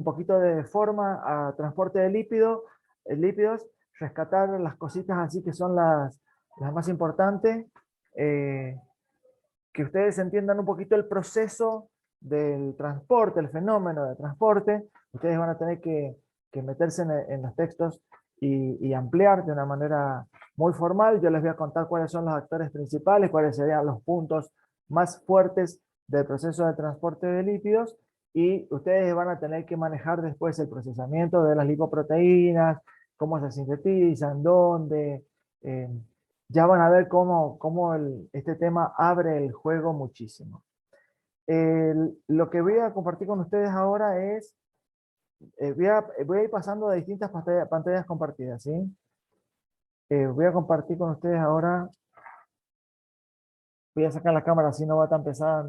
un poquito de forma a transporte de lípidos, rescatar las cositas así que son las más importantes, que ustedes entiendan un poquito el proceso del transporte, el fenómeno de transporte. Ustedes van a tener que meterse en los textos y ampliar de una manera muy formal. Yo les voy a contar cuáles son los actores principales, cuáles serían los puntos más fuertes del proceso de transporte de lípidos, y ustedes van a tener que manejar después el procesamiento de las lipoproteínas, cómo se sintetizan, dónde. Ya van a ver cómo este tema abre el juego muchísimo. Lo que voy a compartir con ustedes ahora es, voy a ir pasando de distintas pantallas compartidas, ¿sí? Voy a compartir con ustedes ahora, voy a sacar la cámara así no va tan pesada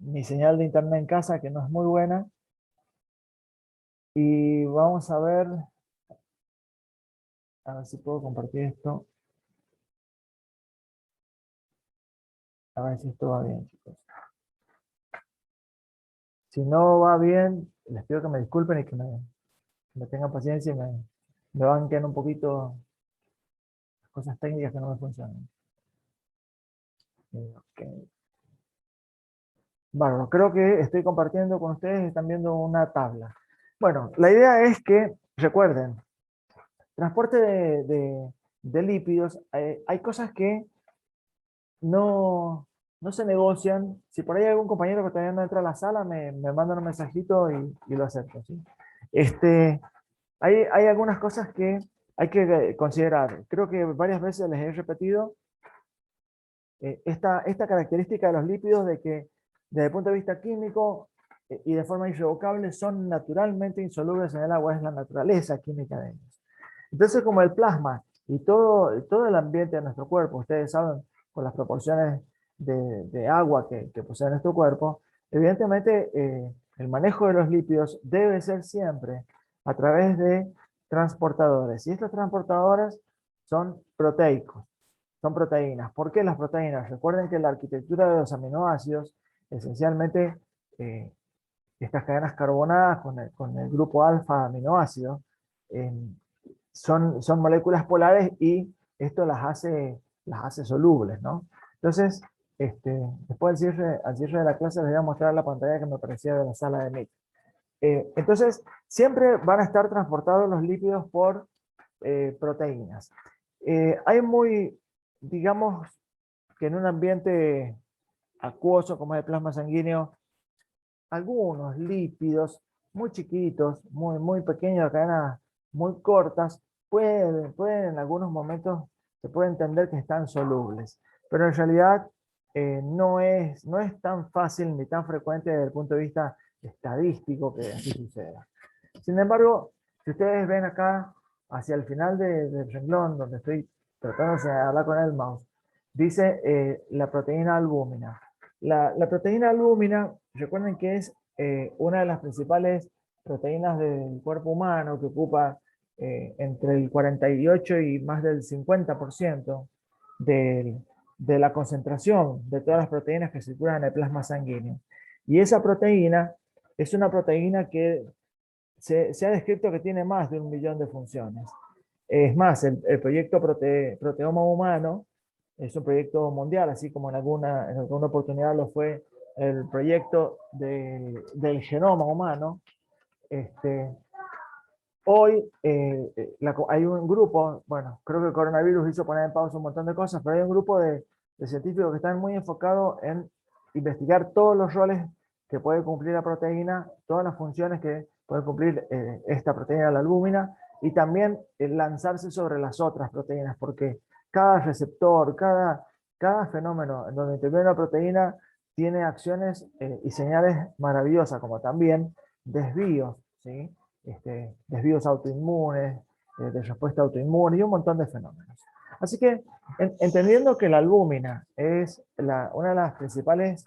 mi señal de internet en casa, que no es muy buena. Y vamos a ver si puedo compartir esto. A ver si esto va bien, chicos. Si no va bien, les pido que me disculpen y que me tengan paciencia y me banquen un poquito las cosas técnicas que no me funcionan. Okay. Bueno, creo que estoy compartiendo con ustedes, están viendo una tabla. Bueno, la idea es que, recuerden, transporte de lípidos, hay cosas que no se negocian. Si por ahí hay algún compañero que todavía no entra a la sala, me manda un mensajito y lo acepto, ¿sí? Hay algunas cosas que hay que considerar. Creo que varias veces les he repetido esta característica de los lípidos, de que desde el punto de vista químico y de forma irrevocable son naturalmente insolubles en el agua, es la naturaleza química de ellos. Entonces, como el plasma y todo el ambiente de nuestro cuerpo, ustedes saben, con las proporciones de agua que posee nuestro cuerpo, evidentemente el manejo de los lípidos debe ser siempre a través de transportadores. Y estos transportadores son proteicos, son proteínas. ¿Por qué las proteínas? Recuerden que la arquitectura de los aminoácidos, esencialmente, estas cadenas carbonadas con el grupo alfa aminoácido, eh, son moléculas polares, y esto las hace solubles, ¿no? Entonces, después al cierre de la clase les voy a mostrar la pantalla que me parecía de la sala de Meet. Entonces, siempre van a estar transportados los lípidos por proteínas. Digamos que en un ambiente acuoso como es el plasma sanguíneo, algunos lípidos muy chiquitos, muy pequeños, de cadenas muy cortas, pueden en algunos momentos, se puede entender que están solubles, pero en realidad no es tan fácil ni tan frecuente desde el punto de vista estadístico que así suceda. Sin embargo, si ustedes ven acá hacia el final del renglón, donde estoy tratando de hablar con el mouse, dice la proteína albúmina. La proteína albúmina, recuerden que es una de las principales proteínas del cuerpo humano, que ocupa entre el 48 y más del 50% de la concentración de todas las proteínas que circulan en el plasma sanguíneo. Y esa proteína es una proteína que se ha descrito que tiene más de 1.000.000 de funciones. Es más, el proyecto Proteoma Humano es un proyecto mundial, así como en alguna oportunidad lo fue el proyecto del genoma humano. Hoy hay un grupo, bueno, creo que el coronavirus hizo poner en pausa un montón de cosas, pero hay un grupo de científicos que están muy enfocados en investigar todos los roles que puede cumplir la proteína, todas las funciones que puede cumplir esta proteína, la albúmina, y también lanzarse sobre las otras proteínas, porque cada receptor, cada fenómeno en donde interviene una proteína tiene acciones y señales maravillosas, como también desvíos, ¿sí? Desvíos autoinmunes, de respuesta autoinmune y un montón de fenómenos. Así que, entendiendo que la albúmina es una de las principales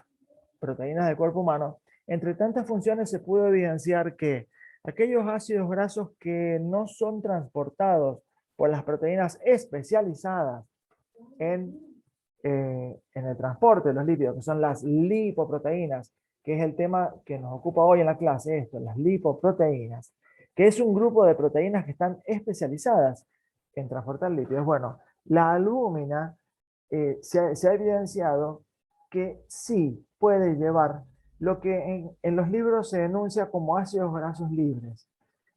proteínas del cuerpo humano, entre tantas funciones se pudo evidenciar que aquellos ácidos grasos que no son transportados por las proteínas especializadas en el transporte de los lípidos, que son las lipoproteínas, que es el tema que nos ocupa hoy en la clase, esto, las lipoproteínas, que es un grupo de proteínas que están especializadas en transportar lípidos. Bueno, la albúmina se ha evidenciado que sí puede llevar lo que en los libros se denuncia como ácidos grasos libres.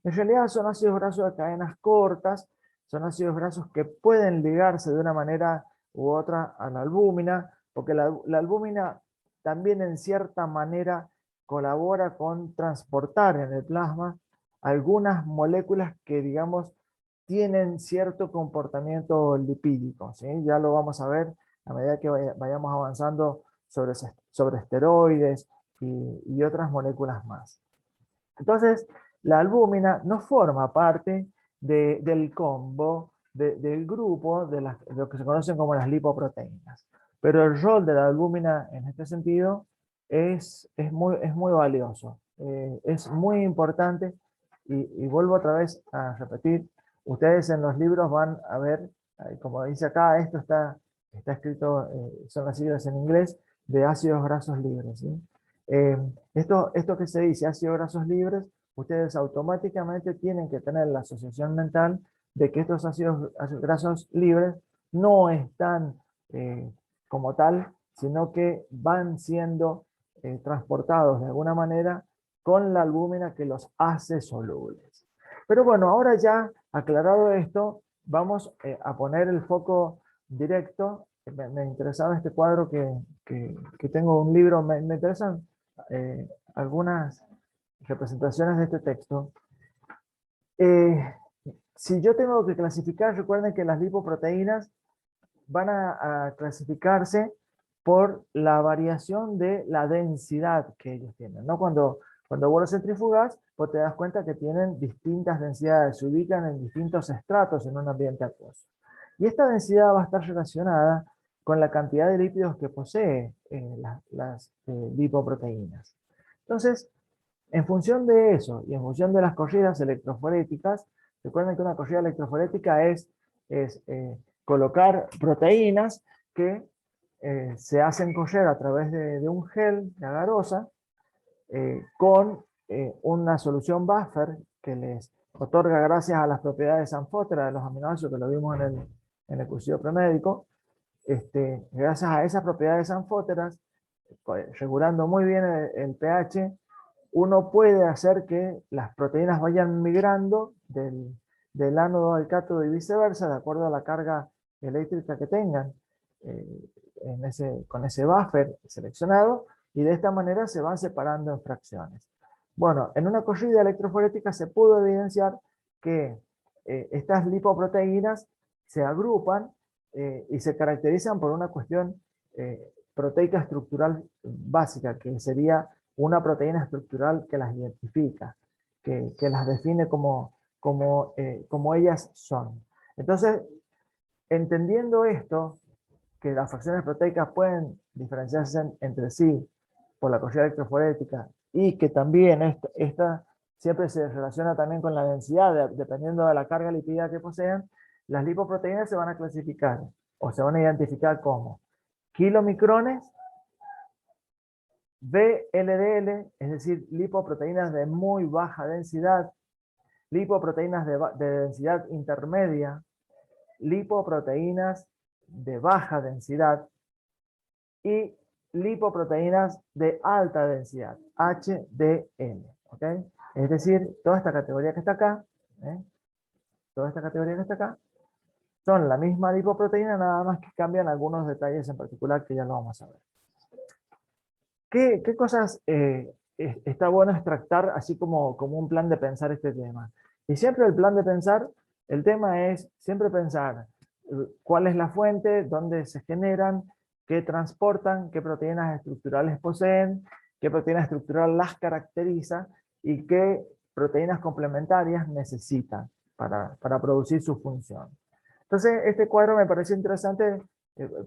En realidad son ácidos grasos de cadenas cortas, son ácidos grasos que pueden ligarse de una manera u otra a la albúmina, porque la albúmina también en cierta manera colabora con transportar en el plasma algunas moléculas que, digamos, tienen cierto comportamiento lipídico, ¿sí? Ya lo vamos a ver a medida que vayamos avanzando sobre esteroides y otras moléculas más. Entonces, la albúmina no forma parte del combo, del grupo de lo que se conocen como las lipoproteínas. Pero el rol de la albúmina en este sentido es muy valioso, es muy importante y vuelvo otra vez a repetir, ustedes en los libros van a ver, como dice acá, esto está escrito, son las siglas en inglés, de ácidos grasos libres, ¿sí? Esto que se dice, ácidos grasos libres, ustedes automáticamente tienen que tener la asociación mental de que estos ácidos grasos libres no están como tal, sino que van siendo transportados de alguna manera con la albúmina que los hace solubles. Pero bueno, ahora ya aclarado esto, vamos a poner el foco directo. Me interesaba este cuadro que tengo un libro, me interesan algunas representaciones de este texto. Eh, si yo tengo que clasificar, recuerden que las lipoproteínas van a clasificarse por la variación de la densidad que ellos tienen, ¿no? Cuando vos los centrifugas, vos te das cuenta que tienen distintas densidades, se ubican en distintos estratos en un ambiente acuoso. Y esta densidad va a estar relacionada con la cantidad de lípidos que posee las lipoproteínas. Entonces, en función de eso y en función de las corridas electroforéticas, recuerden que una corrida electroforética es colocar proteínas que se hacen correr a través de un gel de agarosa con una solución buffer que les otorga, gracias a las propiedades anfóteras de los aminoácidos que lo vimos en el cursillo premédico, gracias a esas propiedades anfóteras, regulando muy bien el pH, uno puede hacer que las proteínas vayan migrando del ánodo al cátodo y viceversa, de acuerdo a la carga eléctrica que tengan con ese buffer seleccionado, y de esta manera se van separando en fracciones. Bueno, en una corrida electroforética se pudo evidenciar que estas lipoproteínas se agrupan y se caracterizan por una cuestión proteica estructural básica, que sería una proteína estructural que las identifica, que las define como ellas son. Entonces, entendiendo esto, que las fracciones proteicas pueden diferenciarse entre sí por la corrida electroforética y que también esta siempre se relaciona también con la densidad, dependiendo de la carga lipídica que posean, las lipoproteínas se van a clasificar o se van a identificar como kilomicrones, VLDL, es decir, lipoproteínas de muy baja densidad, lipoproteínas de densidad intermedia, lipoproteínas de baja densidad y lipoproteínas de alta densidad, HDL. ¿Okay? Es decir, toda esta categoría que está acá, toda esta categoría que está acá, son la misma lipoproteína, nada más que cambian algunos detalles en particular que ya lo vamos a ver. ¿Qué cosas está bueno extractar así como un plan de pensar este tema? Y siempre el plan de pensar, el tema es siempre pensar cuál es la fuente, dónde se generan, qué transportan, qué proteínas estructurales poseen, qué proteína estructural las caracteriza y qué proteínas complementarias necesitan para producir su función. Entonces, este cuadro me pareció interesante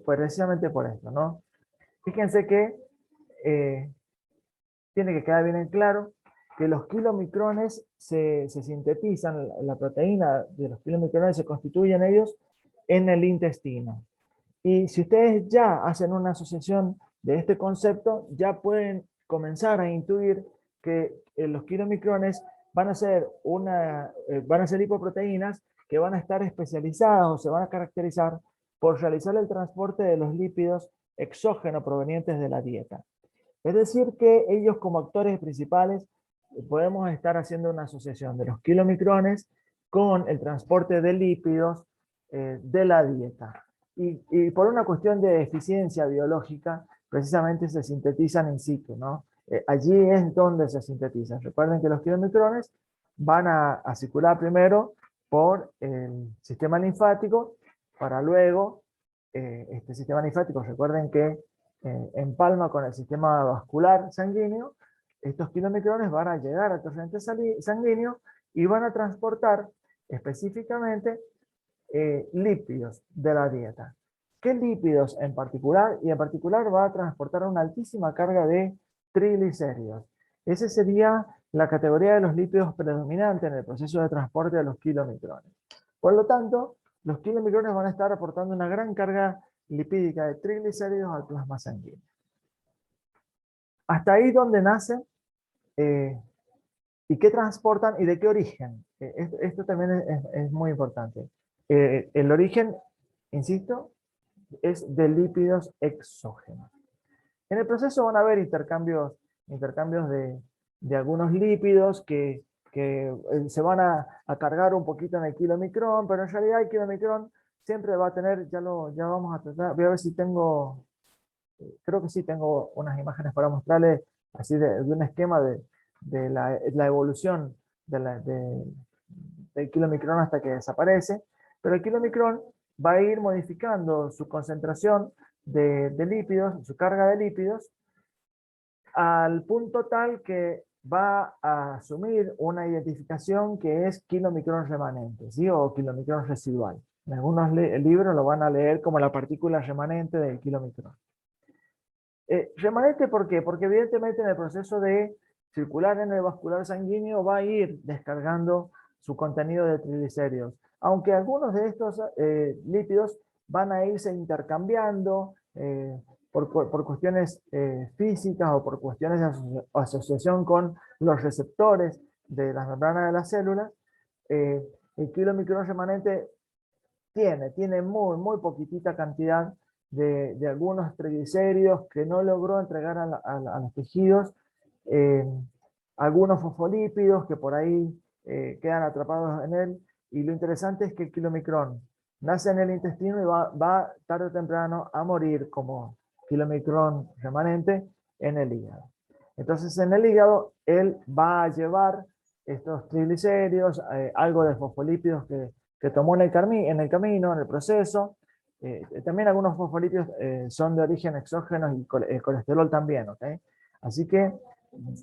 precisamente por esto, ¿no? Fíjense que tiene que quedar bien en claro que los kilomicrones se sintetizan, la proteína de los kilomicrones se constituyen ellos en el intestino. Y si ustedes ya hacen una asociación de este concepto, ya pueden comenzar a intuir que los kilomicrones van a ser lipoproteínas que van a estar especializadas o se van a caracterizar por realizar el transporte de los lípidos exógenos provenientes de la dieta. Es decir, que ellos como actores principales podemos estar haciendo una asociación de los kilomicrones con el transporte de lípidos de la dieta. Y por una cuestión de eficiencia biológica, precisamente se sintetizan in situ, ¿no? Allí es donde se sintetizan. Recuerden que los kilomicrones van a circular primero por el sistema linfático para luego, este sistema linfático, recuerden que empalma con el sistema vascular sanguíneo, estos kilomicrones van a llegar al torrente sanguíneo y van a transportar específicamente lípidos de la dieta. ¿Qué lípidos en particular? Y en particular va a transportar una altísima carga de triglicéridos. Esa sería la categoría de los lípidos predominante en el proceso de transporte de los kilomicrones. Por lo tanto, los kilomicrones van a estar aportando una gran carga lipídica de triglicéridos al plasma sanguíneo. Hasta ahí donde nacen y qué transportan y de qué origen. Esto también es muy importante. El origen, insisto, es de lípidos exógenos. En el proceso van a haber intercambios de algunos lípidos que se van a cargar un poquito en el kilomicrón, pero en realidad el kilomicrón siempre va a tener, ya vamos a tratar, voy a ver si tengo, creo que sí tengo unas imágenes para mostrarles así de un esquema de la evolución del kilomicrón hasta que desaparece, pero el kilomicrón va a ir modificando su concentración de lípidos, su carga de lípidos, al punto tal que va a asumir una identificación que es kilomicrón remanente, ¿sí? O kilomicrón residual. En algunos libros lo van a leer como la partícula remanente del kilomicrón. ¿Remanente por qué? Porque evidentemente en el proceso de circular en el vascular sanguíneo va a ir descargando su contenido de triglicéridos. Aunque algunos de estos lípidos van a irse intercambiando por cuestiones físicas o por cuestiones de asociación con los receptores de las membranas de las células, el kilomicrón remanente tiene muy poquitita cantidad de algunos triglicéridos que no logró entregar a los tejidos, algunos fosfolípidos que por ahí quedan atrapados en él, y lo interesante es que el kilomicrón nace en el intestino y va tarde o temprano a morir como kilomicrón remanente en el hígado. Entonces en el hígado él va a llevar estos triglicéridos, algo de fosfolípidos que tomó en el camino, en el proceso. También algunos fosfolípidos son de origen exógeno y el colesterol también, ¿ok? Así que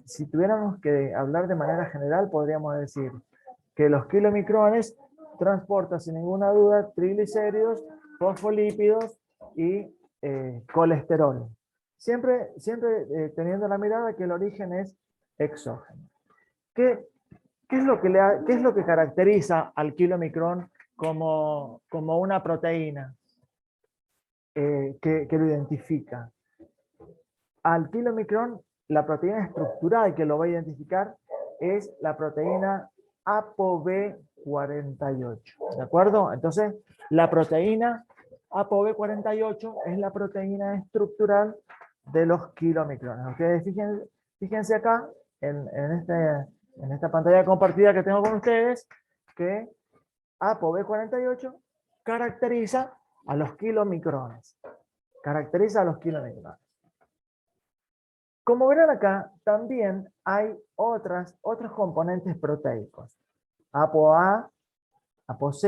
si tuviéramos que hablar de manera general, podríamos decir que los kilomicrones transportan sin ninguna duda triglicéridos, fosfolípidos y colesterol. Siempre teniendo la mirada que el origen es exógeno. ¿Qué es lo que caracteriza al kilomicrón como una proteína que lo identifica? Al kilomicrón, la proteína estructural que lo va a identificar es la proteína ApoB48. ¿De acuerdo? Entonces, la proteína ApoB48 es la proteína estructural de los kilomicrones. Ustedes fíjense acá, en esta pantalla compartida que tengo con ustedes, que ApoB48 caracteriza a los kilomicrones. Caracteriza a los kilomicrones. Como verán acá, también hay otros componentes proteicos. ApoA, ApoC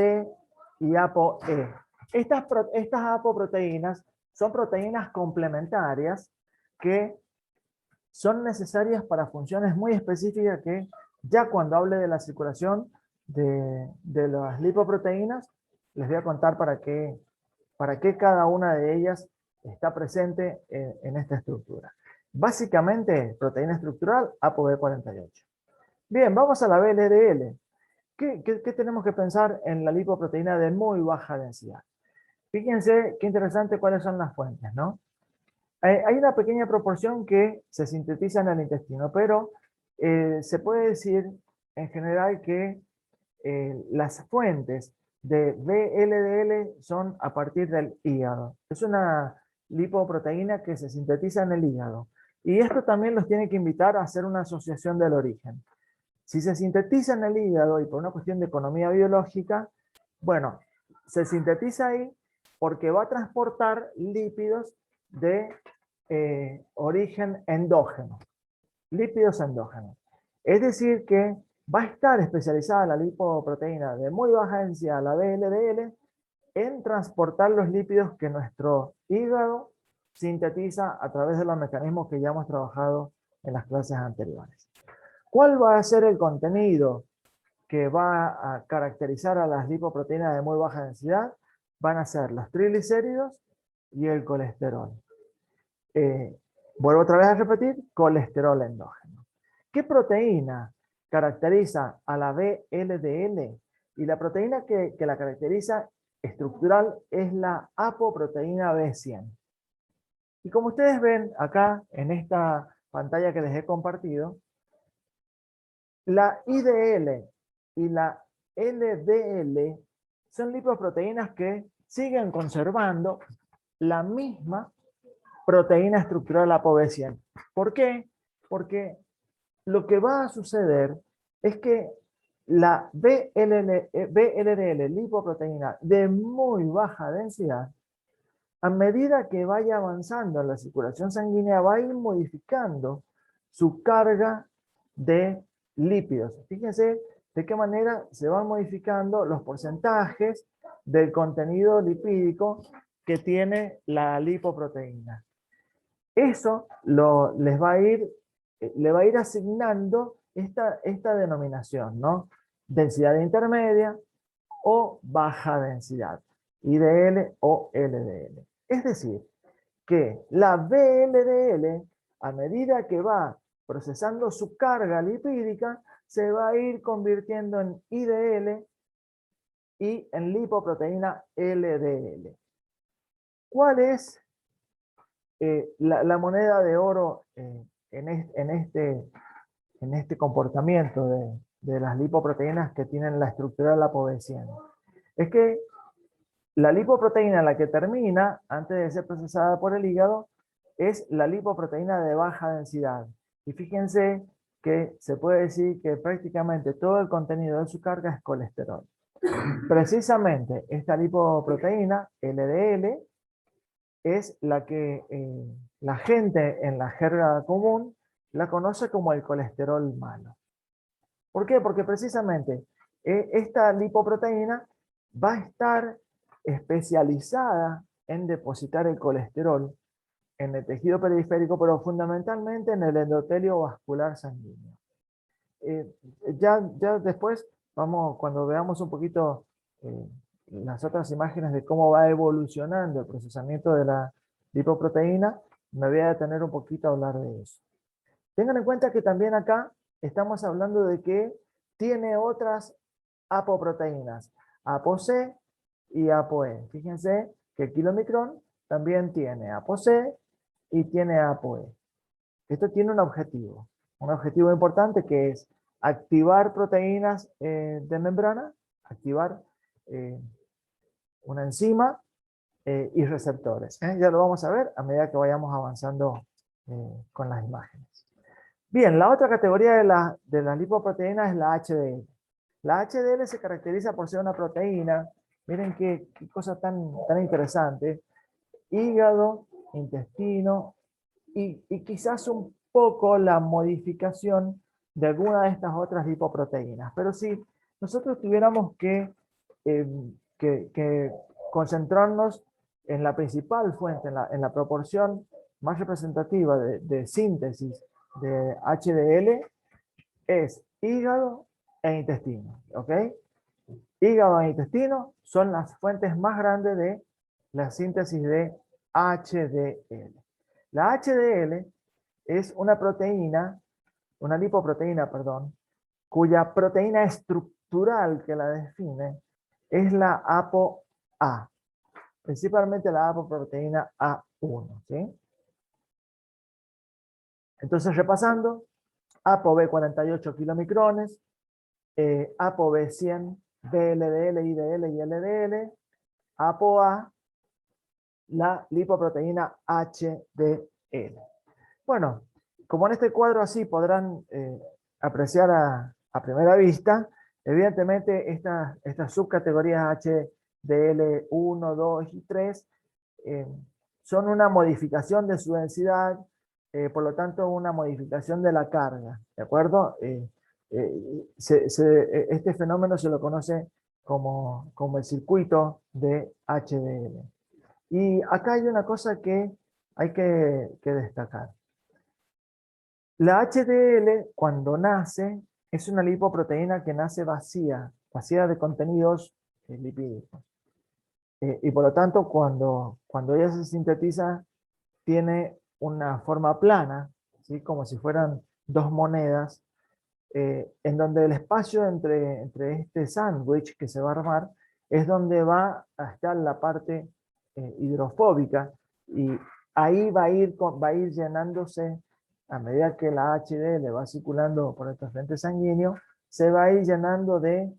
y ApoE. Estas apoproteínas son proteínas complementarias que son necesarias para funciones muy específicas que ya cuando hable de la circulación de las lipoproteínas, les voy a contar para qué cada una de ellas está presente en esta estructura. Básicamente, proteína estructural ApoB48. Bien, vamos a la VLDL. ¿Qué tenemos que pensar en la lipoproteína de muy baja densidad? Fíjense qué interesante cuáles son las fuentes, ¿no? Hay una pequeña proporción que se sintetiza en el intestino, pero se puede decir en general que las fuentes de VLDL son a partir del hígado. Es una lipoproteína que se sintetiza en el hígado. Y esto también los tiene que invitar a hacer una asociación del origen. Si se sintetiza en el hígado y por una cuestión de economía biológica, bueno, se sintetiza ahí porque va a transportar lípidos de origen endógeno, lípidos endógenos. Es decir que va a estar especializada la lipoproteína de muy baja densidad, la VLDL, en transportar los lípidos que nuestro hígado sintetiza a través de los mecanismos que ya hemos trabajado en las clases anteriores. ¿Cuál va a ser el contenido que va a caracterizar a las lipoproteínas de muy baja densidad? Van a ser los triglicéridos y el colesterol. Vuelvo otra vez a repetir, colesterol endógeno. ¿Qué proteína caracteriza a la VLDL? Y la proteína que la caracteriza estructural es la apoproteína B100. Y como ustedes ven acá en esta pantalla que les he compartido, la IDL y la LDL son lipoproteínas que siguen conservando la misma proteína estructural ApoB100. ¿Por qué? Porque lo que va a suceder es que la VLDL, lipoproteína de muy baja densidad, a medida que vaya avanzando en la circulación sanguínea, va a ir modificando su carga de lípidos. Fíjense de qué manera se van modificando los porcentajes del contenido lipídico que tiene la lipoproteína. Eso le va a ir asignando esta denominación, ¿no? Densidad intermedia o baja densidad, IDL o LDL. Es decir, que la VLDL, a medida que va procesando su carga lipídica, se va a ir convirtiendo en IDL y en lipoproteína LDL. ¿Cuál es la moneda de oro en este comportamiento de las lipoproteínas que tienen la estructura de la ApoB100? Es que la lipoproteína en la que termina, antes de ser procesada por el hígado, es la lipoproteína de baja densidad. Y fíjense que se puede decir que prácticamente todo el contenido de su carga es colesterol. Precisamente esta lipoproteína, LDL, es la que la gente en la jerga común la conoce como el colesterol malo. ¿Por qué? Porque precisamente esta lipoproteína va a estar especializada en depositar el colesterol en el tejido periférico, pero fundamentalmente en el endotelio vascular sanguíneo. Ya después, cuando veamos un poquito las otras imágenes de cómo va evolucionando el procesamiento de la lipoproteína, me voy a detener un poquito a hablar de eso. Tengan en cuenta que también acá estamos hablando de que tiene otras apoproteínas, ApoC y ApoE. Fíjense que el kilomicrón también tiene ApoC y tiene ApoE. Esto tiene un objetivo importante, que es activar proteínas de membrana, activar una enzima y receptores. Ya lo vamos a ver a medida que vayamos avanzando con las imágenes. Bien, la otra categoría de las lipoproteínas es la HDL. La HDL se caracteriza por ser una proteína, miren qué cosa tan interesante, hígado, intestino y quizás un poco la modificación de alguna de estas otras lipoproteínas. Pero si nosotros tuviéramos que concentrarnos en la principal fuente, en la proporción más representativa de síntesis de HDL, es hígado e intestino, ¿ok? Hígado e intestino son las fuentes más grandes de la síntesis de HDL. La HDL es una proteína, una lipoproteína, perdón, cuya proteína estructural que la define es la ApoA, principalmente la apoproteína A1, ¿sí? Entonces, repasando, ApoB 48 kilomicrones, ApoB 100, VLDL, IDL y LDL, ApoA, la lipoproteína HDL. Bueno, como en este cuadro así podrán apreciar a primera vista, evidentemente estas subcategorías HDL 1, 2 y 3 son una modificación de su densidad, por lo tanto una modificación de la carga, ¿de acuerdo? Este fenómeno se lo conoce como el circuito de HDL. Y acá hay una cosa que hay que destacar. La HDL, cuando nace, es una lipoproteína que nace vacía de contenidos lipídicos. Y por lo tanto, cuando ella se sintetiza, tiene una forma plana, ¿sí? Como si fueran dos monedas, en donde el espacio entre este sándwich que se va a armar es donde va a estar la parte hidrofóbica, y ahí va a ir llenándose, a medida que la HDL va circulando por el torrente sanguíneo, se va a ir llenando de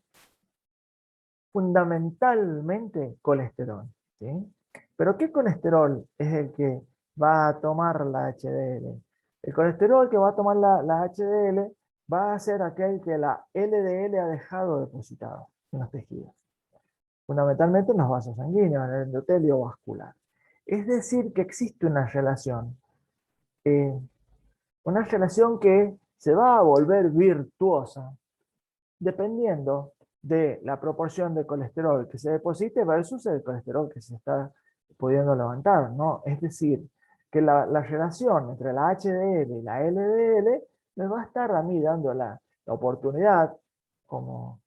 fundamentalmente colesterol, ¿sí? Pero ¿qué colesterol es el que va a tomar la HDL? El colesterol que va a tomar la HDL va a ser aquel que la LDL ha dejado depositado en los tejidos, fundamentalmente en los vasos sanguíneos, en el endotelio vascular. Es decir, que existe eh, una relación que se va a volver virtuosa dependiendo de la proporción de colesterol que se deposite versus el colesterol que se está pudiendo levantar, ¿no? Es decir, que la relación entre la HDL y la LDL me va a estar a mí dando la oportunidad como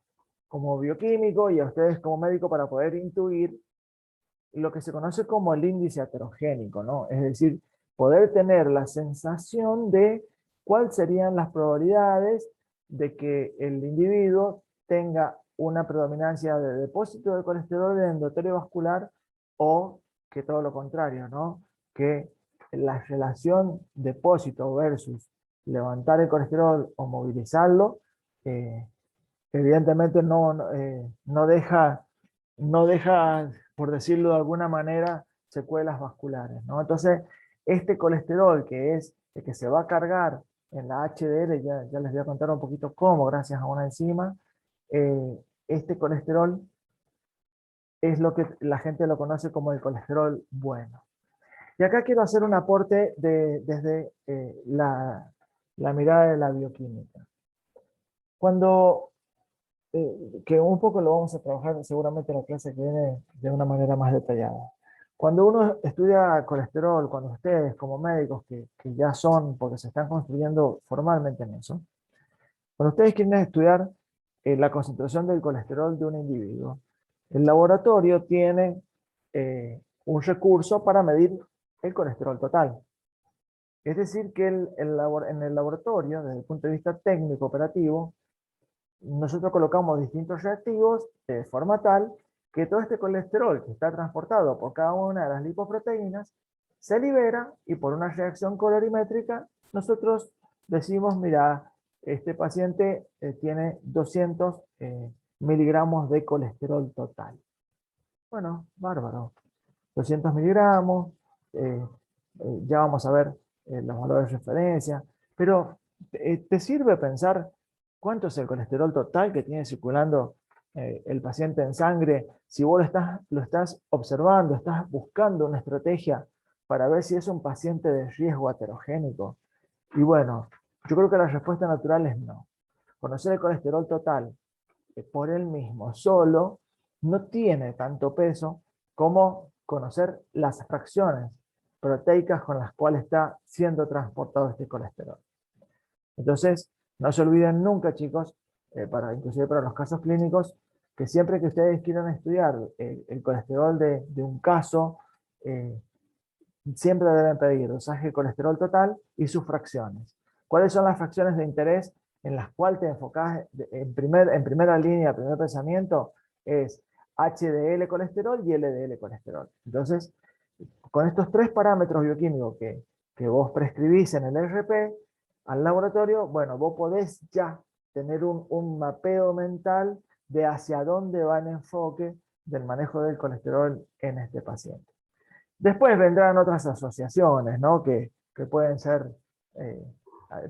bioquímico y a ustedes como médico para poder intuir lo que se conoce como el índice aterogénico, ¿no? Es decir, poder tener la sensación de cuáles serían las probabilidades de que el individuo tenga una predominancia de depósito de colesterol en el endotelio vascular, o que todo lo contrario, ¿no? Que la relación depósito versus levantar el colesterol o movilizarlo, eh, evidentemente no deja, por decirlo de alguna manera, secuelas vasculares, ¿no? Entonces, este colesterol que es el que se va a cargar en la HDL, ya les voy a contar un poquito cómo, gracias a una enzima, este colesterol es lo que la gente lo conoce como el colesterol bueno. Y acá quiero hacer un aporte desde la mirada de la bioquímica. Cuando que un poco lo vamos a trabajar seguramente en la clase que viene de una manera más detallada. Cuando uno estudia colesterol, cuando ustedes como médicos que ya son, porque se están construyendo formalmente en eso, cuando ustedes quieren estudiar la concentración del colesterol de un individuo, el laboratorio tiene un recurso para medir el colesterol total. Es decir, que en el laboratorio, desde el punto de vista técnico operativo, nosotros colocamos distintos reactivos de forma tal que todo este colesterol que está transportado por cada una de las lipoproteínas se libera, y por una reacción colorimétrica nosotros decimos, mira, este paciente tiene 200 miligramos de colesterol total. Bueno, bárbaro. 200 miligramos, ya vamos a ver los valores de referencia, pero ¿te sirve pensar cuánto es el colesterol total que tiene circulando el paciente en sangre si vos lo estás observando, estás buscando una estrategia para ver si es un paciente de riesgo aterogénico? Y bueno, yo creo que la respuesta natural es no. Conocer el colesterol total por él mismo, solo, no tiene tanto peso como conocer las fracciones proteicas con las cuales está siendo transportado este colesterol. Entonces, no se olviden nunca, chicos, inclusive para los casos clínicos, que siempre que ustedes quieran estudiar el colesterol de un caso, eh, siempre deben pedir dosaje de colesterol total y sus fracciones. ¿Cuáles son las fracciones de interés en las cuales te enfocas en primera línea, primer pensamiento? Es HDL colesterol y LDL colesterol. Entonces, con estos tres parámetros bioquímicos que que vos prescribís en el RP al laboratorio, bueno, vos podés ya tener un mapeo mental de hacia dónde va el enfoque del manejo del colesterol en este paciente. Después vendrán otras asociaciones, ¿no? Que pueden ser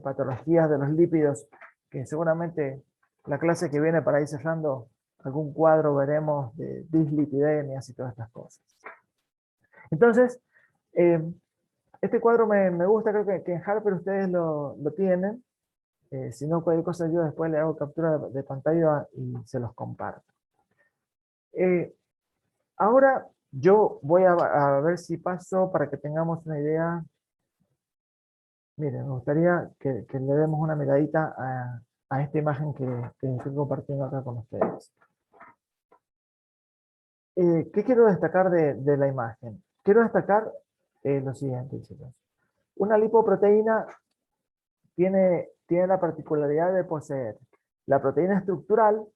patologías de los lípidos, que seguramente la clase que viene, para ir cerrando algún cuadro, veremos de dislipidemias y todas estas cosas. Entonces, este cuadro me gusta, creo que en Harper ustedes lo tienen. Si no, cualquier cosa yo después le hago captura de pantalla y se los comparto. Ahora yo voy a ver si paso para que tengamos una idea. Miren, me gustaría que le demos una miradita a esta imagen que estoy compartiendo acá con ustedes. ¿Qué quiero destacar de la imagen? Quiero destacar lo siguiente, chicos. Una lipoproteína tiene la particularidad de poseer la proteína estructural,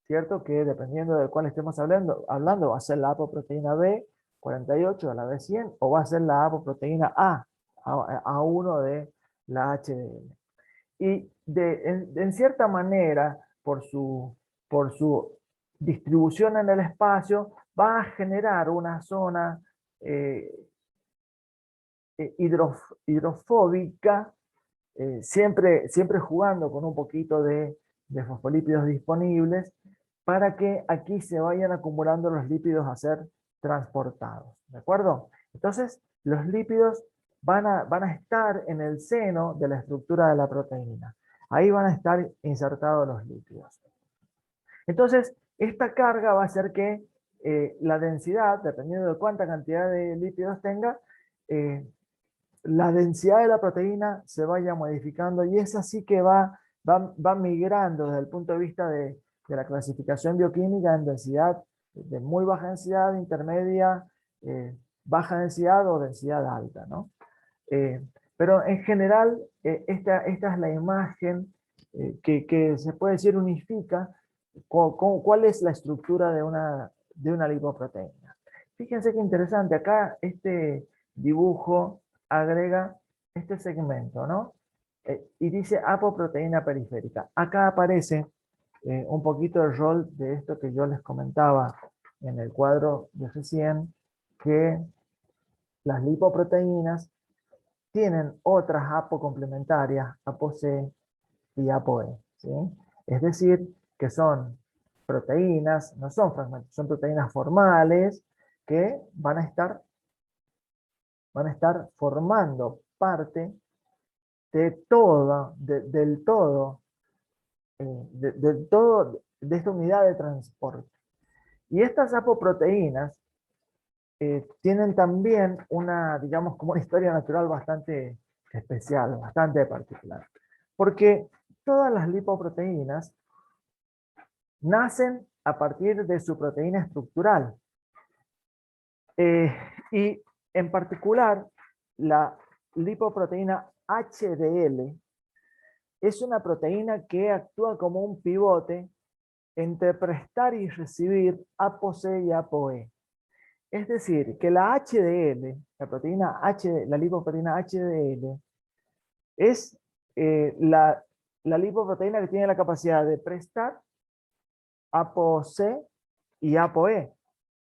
¿cierto? Que dependiendo de cuál estemos hablando va a ser la apoproteína B, 48 de la B100, o va a ser la apoproteína A1 de la HDL. Y en cierta manera, por su distribución en el espacio, va a generar una zona hidrofóbica, siempre jugando con un poquito de fosfolípidos disponibles, para que aquí se vayan acumulando los lípidos a ser transportados. ¿De acuerdo? Entonces, los lípidos van a estar en el seno de la estructura de la proteína. Ahí van a estar insertados los lípidos. Entonces, esta carga va a hacer que la densidad, dependiendo de cuánta cantidad de lípidos tenga, la densidad de la proteína se vaya modificando, y es así que va migrando desde el punto de vista de la clasificación bioquímica en densidad de muy baja densidad, intermedia, baja densidad o densidad alta, ¿no? Pero en general, esta es la imagen que se puede decir unifica cuál es la estructura de una lipoproteína. Fíjense qué interesante, acá este dibujo agrega este segmento, ¿no? Y dice apoproteína periférica. Acá aparece un poquito el rol de esto que yo les comentaba en el cuadro de recién, que las lipoproteínas tienen otras apocomplementarias, ApoC y ApoE, ¿sí? Es decir, que son proteínas, no son fragmentos, son proteínas formales que van a estar formando parte de del todo de esta unidad de transporte. Y estas apoproteínas tienen también digamos, como una historia natural bastante especial, bastante particular. Porque todas las lipoproteínas nacen a partir de su proteína estructural. Y en particular, la lipoproteína HDL es una proteína que actúa como un pivote entre prestar y recibir ApoC y ApoE. Es decir, que la HDL, la lipoproteína HDL, es la lipoproteína que tiene la capacidad de prestar ApoC y ApoE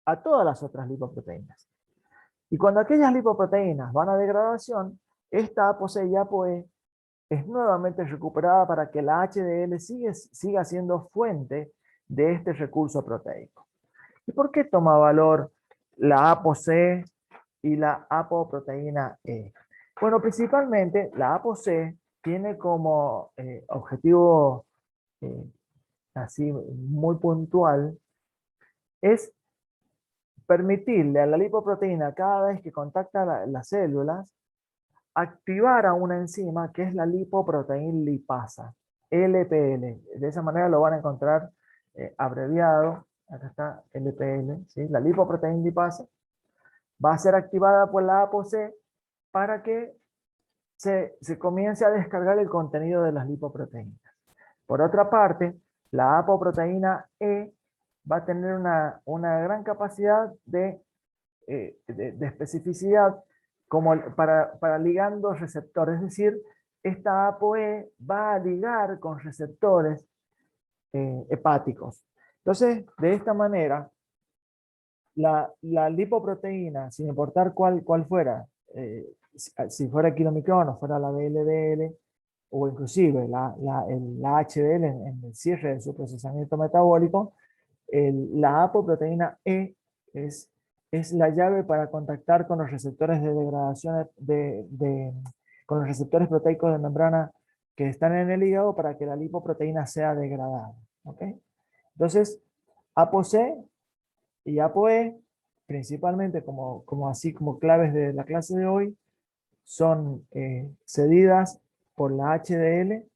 a todas las otras lipoproteínas. Y cuando aquellas lipoproteínas van a degradación, esta ApoC y ApoE es nuevamente recuperada para que la HDL siga siendo fuente de este recurso proteico. ¿Y por qué toma valor la ApoC y la apoproteína E? Bueno, principalmente la ApoC tiene como objetivo así muy puntual, es permitirle a la lipoproteína, cada vez que contacta las células, activar a una enzima que es la lipoproteína lipasa, LPL. De esa manera lo van a encontrar abreviado. Acá está LPL, ¿sí? La lipoproteína lipasa va a ser activada por la ApoC para que se comience a descargar el contenido de las lipoproteínas. Por otra parte, la apoproteína E va a tener una gran capacidad de especificidad como para ligando receptores, es decir, esta ApoE va a ligar con receptores hepáticos. Entonces, de esta manera, la lipoproteína, sin importar cuál fuera, si fuera kilomicrón o fuera la VLDL, o inclusive la HDL en el cierre de su procesamiento metabólico, la apoproteína E es la llave para contactar con los receptores de degradación con los receptores proteicos de membrana que están en el hígado para que la lipoproteína sea degradada. ¿Ok? Entonces, ApoC y ApoE, principalmente así como claves de la clase de hoy, son cedidas por la HDL,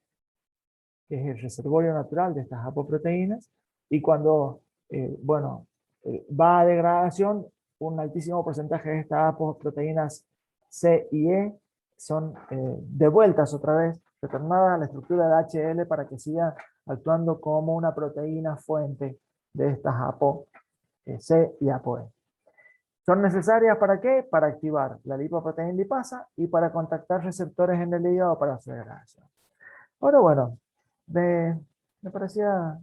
que es el reservorio natural de estas apoproteínas, y cuando va a degradación, un altísimo porcentaje de estas apoproteínas C y E son devueltas otra vez, retornadas a la estructura de HL para que siga actuando como una proteína fuente de estas ApoC y ApoE. ¿Son necesarias para qué? Para activar la lipoproteína lipasa y para contactar receptores en el hígado para su degradación. Ahora, bueno, me parecía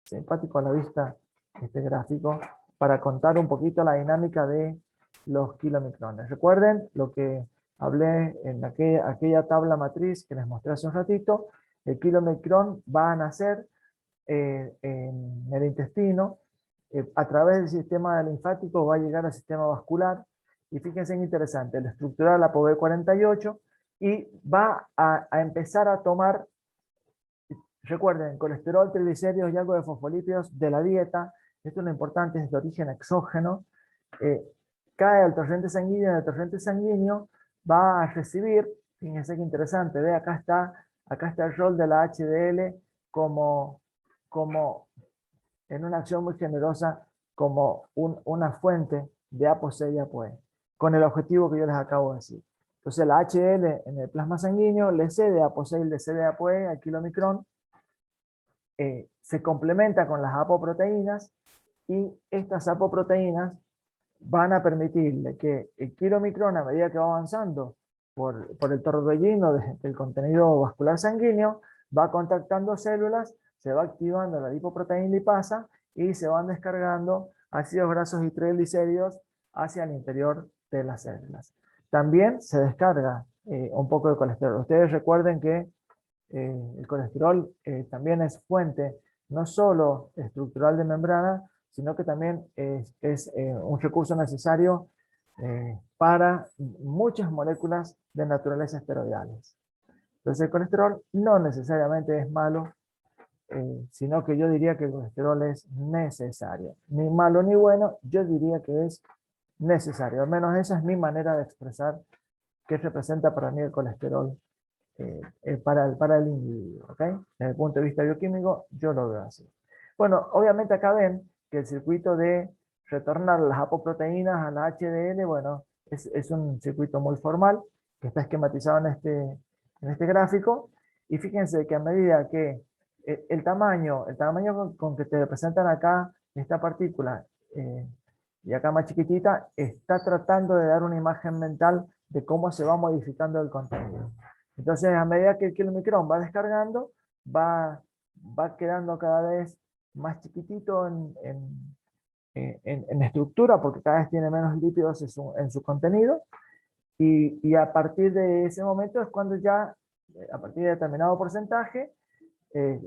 simpático a la vista este gráfico para contar un poquito la dinámica de los kilomicrones. Recuerden lo que hablé en aquella tabla matriz que les mostré hace un ratito. El kilomicrón va a nacer en el intestino, a través del sistema linfático va a llegar al sistema vascular, y fíjense en interesante, la estructura de la ApoB48, y va a empezar a tomar, recuerden, colesterol, triglicéridos y algo de fosfolípidos de la dieta. Esto es lo importante, es de origen exógeno. Cae al torrente sanguíneo, y el torrente sanguíneo va a recibir, fíjense qué interesante, ve, acá está el rol de la HDL como en una acción muy generosa, como una fuente de ApoC y ApoE, con el objetivo que yo les acabo de decir. Entonces la HDL en el plasma sanguíneo le cede ApoC y le cede ApoE al kilomicrón, se complementa con las apoproteínas, y estas apoproteínas van a permitirle que el kilomicrón, a medida que va avanzando por el torbellino del contenido vascular sanguíneo, va contactando células, se va activando la lipoproteína lipasa y se van descargando ácidos grasos y triglicéridos hacia el interior de las células. También se descarga un poco de colesterol. Ustedes recuerden que el colesterol también es fuente no solo estructural de membrana, sino que también es un recurso necesario para muchas moléculas de naturaleza esteroidales. Entonces el colesterol no necesariamente es malo, sino que yo diría que el colesterol es necesario. Ni malo ni bueno, yo diría que es necesario. Al menos esa es mi manera de expresar qué representa para mí el colesterol para el individuo. ¿Okay? Desde el punto de vista bioquímico, yo lo veo así. Bueno, obviamente acá ven que el circuito de retornar las apoproteínas a la HDL, bueno, es un circuito muy formal, que está esquematizado en este gráfico, y fíjense que a medida que el tamaño con que te representan acá esta partícula, y acá más chiquitita, está tratando de dar una imagen mental de cómo se va modificando el contenido. Entonces, a medida que el kilomicrón va descargando, va quedando cada vez más chiquitito en estructura, porque cada vez tiene menos lípidos en su contenido, y a partir de ese momento es cuando ya, a partir de determinado porcentaje,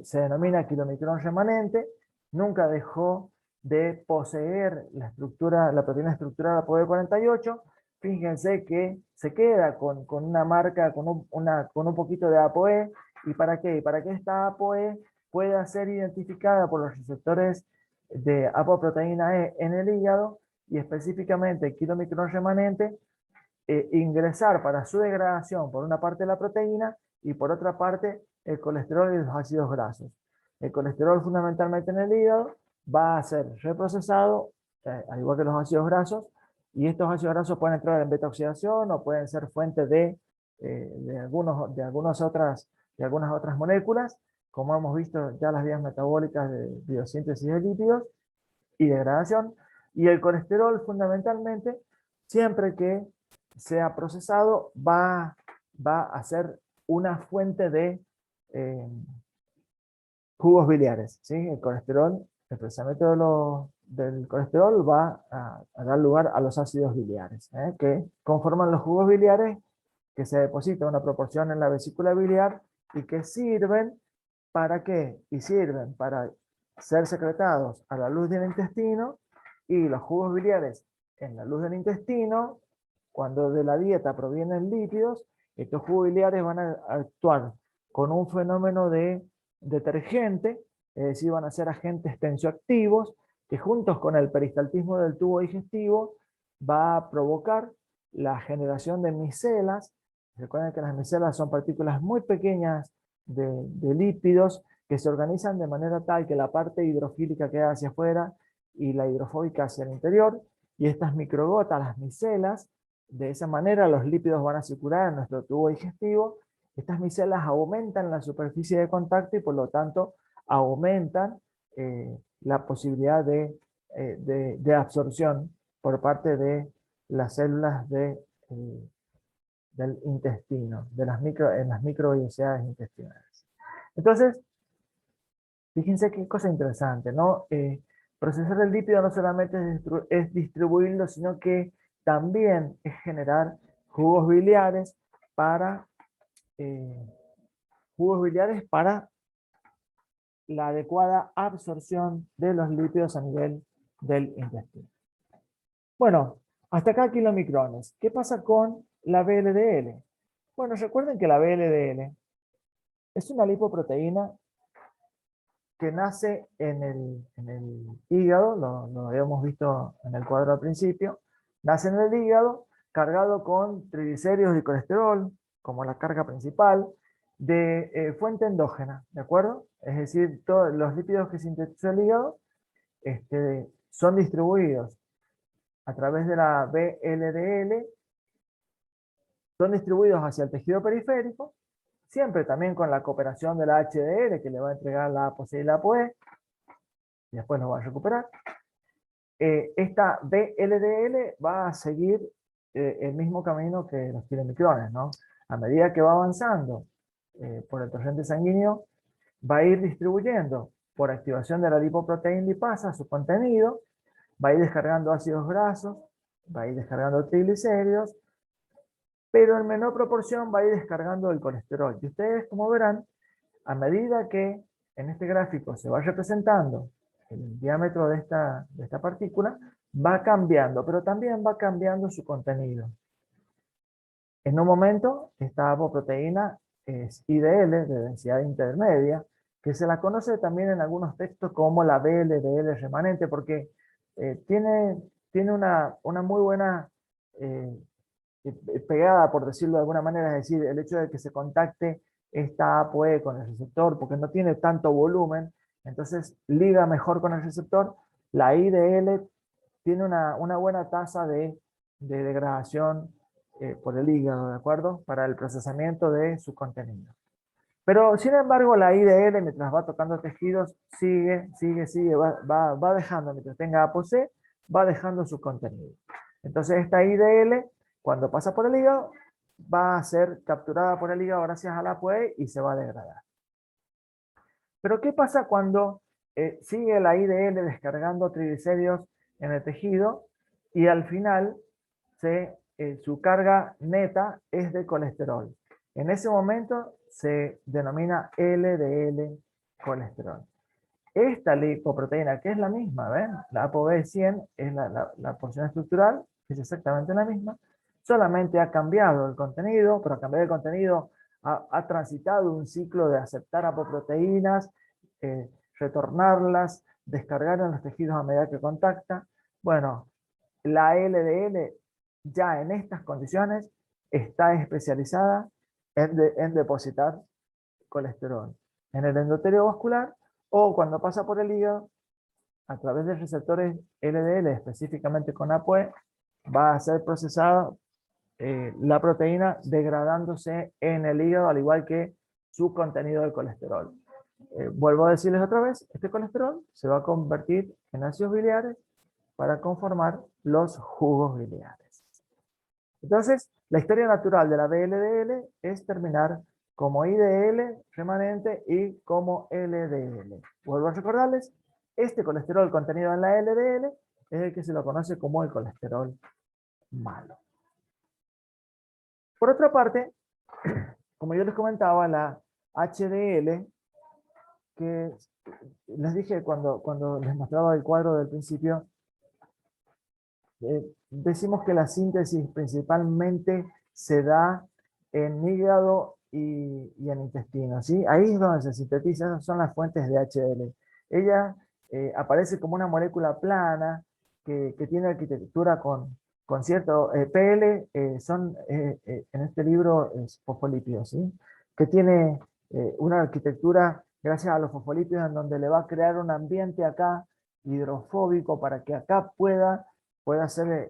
se denomina kilomicrón remanente. Nunca dejó de poseer la proteína estructural ApoB48. Fíjense que se queda con una marca, con un poquito de ApoE. ¿Y para qué? Para que esta ApoE pueda ser identificada por los receptores de apoproteína E en el hígado, y específicamente el kilomicrón remanente, ingresar para su degradación por una parte de la proteína y por otra parte el colesterol y los ácidos grasos. El colesterol fundamentalmente en el hígado va a ser reprocesado, al igual que los ácidos grasos, y estos ácidos grasos pueden entrar en beta-oxidación o pueden ser fuente de algunas otras moléculas, como hemos visto ya las vías metabólicas de biosíntesis de lípidos y degradación. Y el colesterol fundamentalmente, siempre que sea procesado, va a ser una fuente de jugos biliares, ¿sí? El colesterol, el procesamiento del colesterol va a dar lugar a los ácidos biliares, que conforman los jugos biliares que se deposita una proporción en la vesícula biliar y que sirven ¿para qué? Y sirven para ser secretados a la luz del intestino, y los jugos biliares en la luz del intestino, cuando de la dieta provienen lípidos, estos jugos biliares van a actuar con un fenómeno de detergente, es decir, van a ser agentes tensioactivos, que juntos con el peristaltismo del tubo digestivo va a provocar la generación de micelas. Recuerden que las micelas son partículas muy pequeñas de lípidos que se organizan de manera tal que la parte hidrofílica queda hacia afuera y la hidrofóbica hacia el interior, y estas microgotas, las micelas, de esa manera los lípidos van a circular en nuestro tubo digestivo. Estas micelas aumentan la superficie de contacto y por lo tanto aumentan la posibilidad de absorción por parte de las células del intestino, en las microvellosidades intestinales. Entonces, fíjense qué cosa interesante, ¿no? Procesar el lípido no solamente es distribuirlo, sino que también es generar jugos biliares para, eh, jugos biliares para la adecuada absorción de los lípidos a nivel del intestino. Bueno, hasta acá kilomicrones. ¿Qué pasa con la VLDL? Bueno, recuerden que la VLDL es una lipoproteína que nace en el hígado, lo habíamos visto en el cuadro al principio, nace en el hígado cargado con triglicéridos y colesterol como la carga principal de fuente endógena, ¿de acuerdo? Es decir, todos los lípidos que sintetiza el hígado son distribuidos a través de la VLDL, son distribuidos hacia el tejido periférico, siempre también con la cooperación de la HDL que le va a entregar la ApoC y la ApoE, y después lo va a recuperar. Esta VLDL va a seguir el mismo camino que los kilomicrones, ¿no? A medida que va avanzando por el torrente sanguíneo, va a ir distribuyendo por activación de la lipoproteína lipasa su contenido, va a ir descargando ácidos grasos, va a ir descargando triglicéridos, pero en menor proporción va a ir descargando el colesterol. Y ustedes, como verán, a medida que en este gráfico se va representando el diámetro de esta partícula, va cambiando, pero también va cambiando su contenido. En un momento, esta apoproteína es IDL, de densidad intermedia, que se la conoce también en algunos textos como la VLDL remanente, porque tiene una muy buena pegada, por decirlo de alguna manera, es decir, el hecho de que se contacte esta ApoE con el receptor, porque no tiene tanto volumen, entonces liga mejor con el receptor. La IDL tiene una buena tasa de degradación por el hígado, ¿de acuerdo? Para el procesamiento de su contenido. Pero, sin embargo, la IDL, mientras va tocando tejidos, sigue, va dejando, mientras tenga ApoC, va dejando su contenido. Entonces, esta IDL, cuando pasa por el hígado, va a ser capturada por el hígado gracias a la ApoE y se va a degradar. Pero, ¿qué pasa cuando sigue la IDL descargando triglicéridos en el tejido y al final su carga neta es de colesterol? En ese momento se denomina LDL colesterol. Esta lipoproteína, que es la misma, ¿ven? La ApoB100 es la porción estructural, que es exactamente la misma, solamente ha cambiado el contenido, pero a cambiar el contenido ha transitado un ciclo de aceptar apoproteínas, retornarlas, descargar en los tejidos a medida que contacta. Bueno, la LDL ya en estas condiciones está especializada en depositar colesterol en el endotelio vascular, o cuando pasa por el hígado, a través de receptores LDL, específicamente con ApoE, va a ser procesada la proteína degradándose en el hígado, al igual que su contenido de colesterol. Vuelvo a decirles otra vez, este colesterol se va a convertir en ácidos biliares para conformar los jugos biliares. Entonces, la historia natural de la VLDL es terminar como IDL remanente y como LDL. Vuelvo a recordarles, este colesterol contenido en la LDL es el que se lo conoce como el colesterol malo. Por otra parte, como yo les comentaba, la HDL, que les dije cuando les mostraba el cuadro del principio, decimos que la síntesis principalmente se da en hígado y en intestino, ¿sí? Ahí es donde se sintetiza, esas son las fuentes de HDL. Ella aparece como una molécula plana que tiene arquitectura con cierto PL, en este libro fosfolípidos, ¿sí? Que tiene una arquitectura gracias a los fosfolípidos en donde le va a crear un ambiente acá hidrofóbico para que acá pueda ser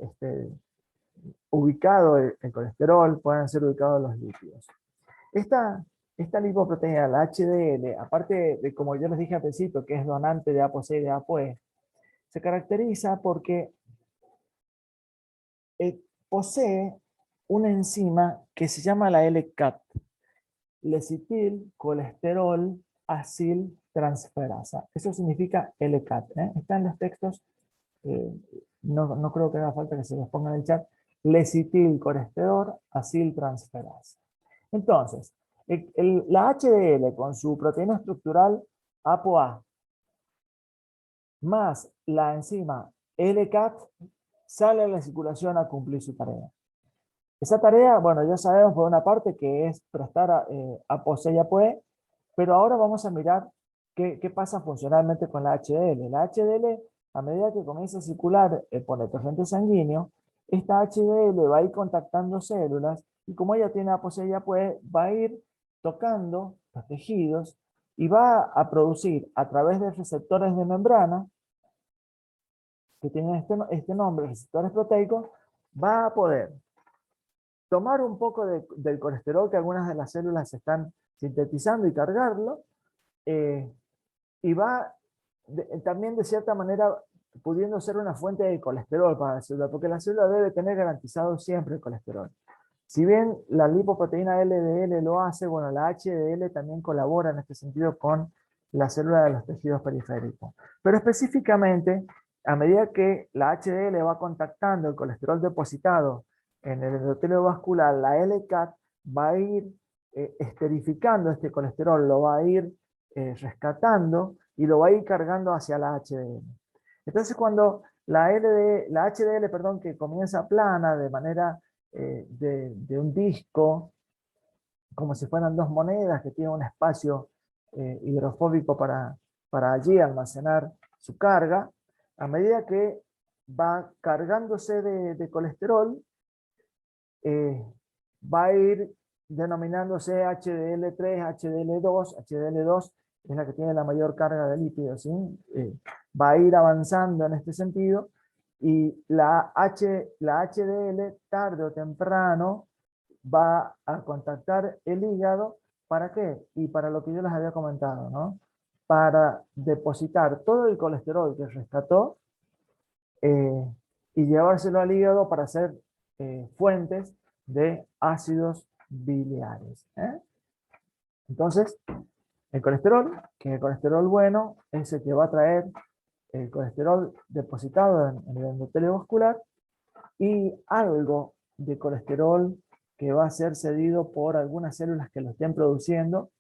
ubicado el colesterol, puedan ser ubicados los lípidos. Esta lipoproteína, la HDL, aparte de, como yo les dije al principio, que es donante de ApoC y de ApoE, se caracteriza porque posee una enzima que se llama la LCAT, lecitil colesterol acil transferasa. Eso significa LCAT. Está en los textos, eh, no creo que haga falta que se los ponga en el chat. Lecitil colesterol acil transferasa. Entonces, la HDL con su proteína estructural ApoA más la enzima LCAT sale a la circulación a cumplir su tarea. Esa tarea, bueno, ya sabemos por una parte que es prestar ApoC y ApoE, pero ahora vamos a mirar qué pasa funcionalmente con la HDL. La HDL, a medida que comienza a circular por el torrente sanguíneo, esta HDL va a ir contactando células y como ella tiene ApoC y ApoE, va a ir tocando los tejidos y va a producir a través de receptores de membrana, que tienen este nombre, receptores proteicos, va a poder tomar un poco del colesterol que algunas de las células están sintetizando y cargarlo, y va también de cierta manera pudiendo ser una fuente de colesterol para la célula, porque la célula debe tener garantizado siempre el colesterol. Si bien la lipoproteína LDL lo hace, bueno, la HDL también colabora en este sentido con la célula de los tejidos periféricos. Pero específicamente, a medida que la HDL va contactando el colesterol depositado en el endotelio vascular, la LCAT va a ir esterificando este colesterol, lo va a ir rescatando y lo va a ir cargando hacia la HDL. Entonces cuando la HDL, perdón, que comienza plana de manera de un disco, como si fueran dos monedas que tienen un espacio hidrofóbico para allí almacenar su carga, a medida que va cargándose de colesterol, va a ir denominándose HDL3, HDL2. HDL2 es la que tiene la mayor carga de lípidos, ¿sí? Va a ir avanzando en este sentido y la HDL tarde o temprano va a contactar el hígado. ¿Para qué? Y para lo que yo les había comentado, ¿no? Para depositar todo el colesterol que rescató y llevárselo al hígado para hacer fuentes de ácidos biliares. Entonces, el colesterol, que es el colesterol bueno, es el que va a traer el colesterol depositado en el endotelio vascular y algo de colesterol que va a ser cedido por algunas células que lo estén produciendo.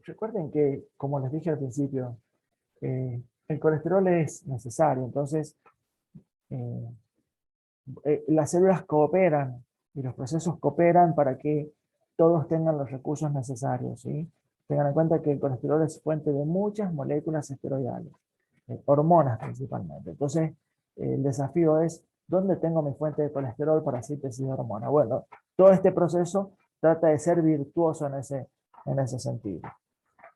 Recuerden que, como les dije al principio, el colesterol es necesario, entonces eh, las células cooperan y los procesos cooperan para que todos tengan los recursos necesarios, ¿sí? Tengan en cuenta que el colesterol es fuente de muchas moléculas esteroidales, hormonas principalmente. Entonces, el desafío es, ¿dónde tengo mi fuente de colesterol para síntesis de hormona? Bueno, todo este proceso trata de ser virtuoso en ese sentido.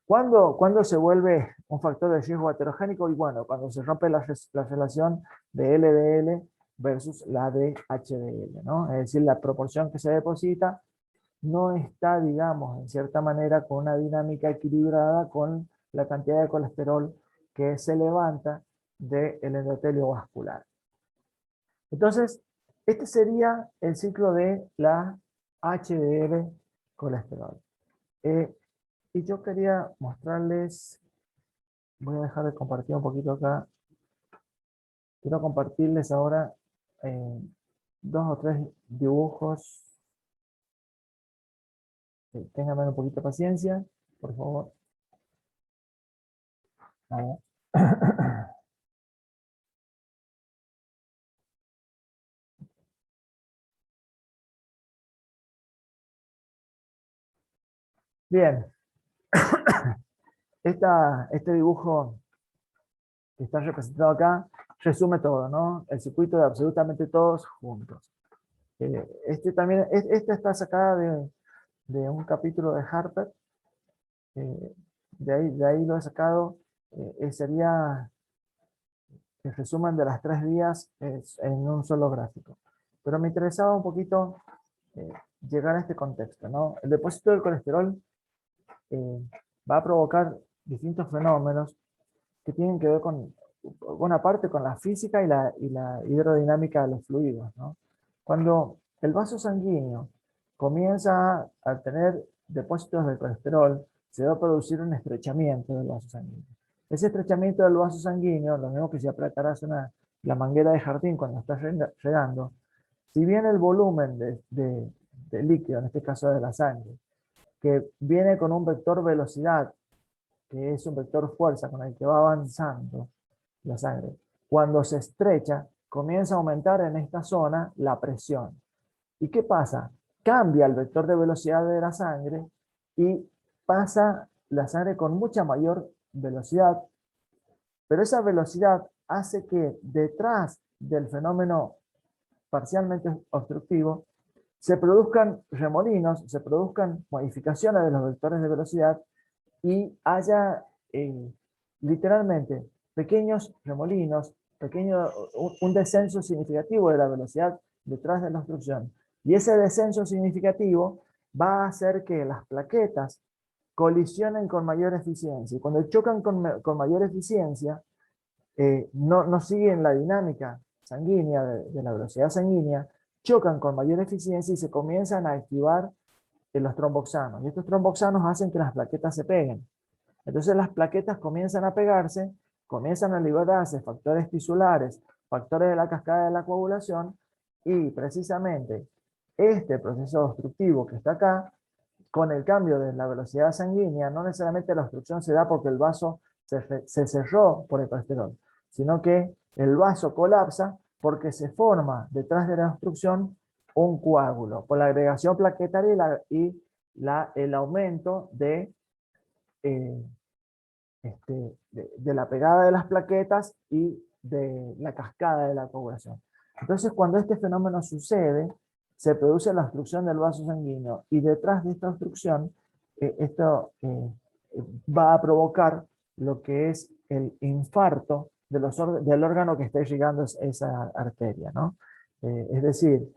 ¿Cuándo se vuelve un factor de riesgo heterogénico? Y bueno, cuando se rompe la relación de LDL versus la de HDL, ¿no? Es decir, la proporción que se deposita no está, digamos, en cierta manera con una dinámica equilibrada con la cantidad de colesterol que se levanta del endotelio vascular. Entonces, Este sería el ciclo de la HDL colesterol. Y yo quería mostrarles, voy a dejar de compartir un poquito acá. Quiero compartirles ahora dos o tres dibujos. Ténganme un poquito de paciencia, por favor. A ver. Bien, este dibujo que está representado acá resume todo, ¿no? El circuito de absolutamente todos juntos. Este también, este está sacada de un capítulo de Harper. De ahí lo he sacado. Sería el resumen de las 3 vías en un solo gráfico. Pero me interesaba un poquito eh, llegar a este contexto, ¿no? El depósito del colesterol va a provocar distintos fenómenos que tienen que ver con, una parte con la física y la hidrodinámica de los fluidos, ¿no? Cuando el vaso sanguíneo comienza a tener depósitos de colesterol, se va a producir un estrechamiento del vaso sanguíneo. Ese estrechamiento del vaso sanguíneo, lo mismo que si apretaras la manguera de jardín cuando estás regando, si bien el volumen de líquido, en este caso de la sangre, que viene con un vector velocidad, que es un vector fuerza con el que va avanzando la sangre, cuando se estrecha, comienza a aumentar en esta zona la presión. ¿Y qué pasa? Cambia el vector de velocidad de la sangre y pasa la sangre con mucha mayor velocidad, pero esa velocidad hace que detrás del fenómeno parcialmente obstructivo se produzcan remolinos, se produzcan modificaciones de los vectores de velocidad y haya literalmente pequeños remolinos, un descenso significativo de la velocidad detrás de la obstrucción. Y ese descenso significativo va a hacer que las plaquetas colisionen con mayor eficiencia. Y cuando chocan con mayor eficiencia, no siguen la dinámica sanguínea de la velocidad sanguínea, chocan con mayor eficiencia y se comienzan a activar los tromboxanos. Y estos tromboxanos hacen que las plaquetas se peguen. Entonces las plaquetas comienzan a pegarse, comienzan a liberarse factores tisulares, factores de la cascada de la coagulación, y precisamente este proceso obstructivo que está acá, con el cambio de la velocidad sanguínea, no necesariamente la obstrucción se da porque el vaso se cerró por el colesterol, sino que el vaso colapsa porque se forma detrás de la obstrucción un coágulo, por la agregación plaquetaria el aumento eh, de la pegada de las plaquetas y de la cascada de la coagulación. Entonces, cuando este fenómeno sucede, se produce la obstrucción del vaso sanguíneo y detrás de esta obstrucción, esto va a provocar lo que es el infarto del órgano que está irrigando esa arteria, ¿no? Es decir,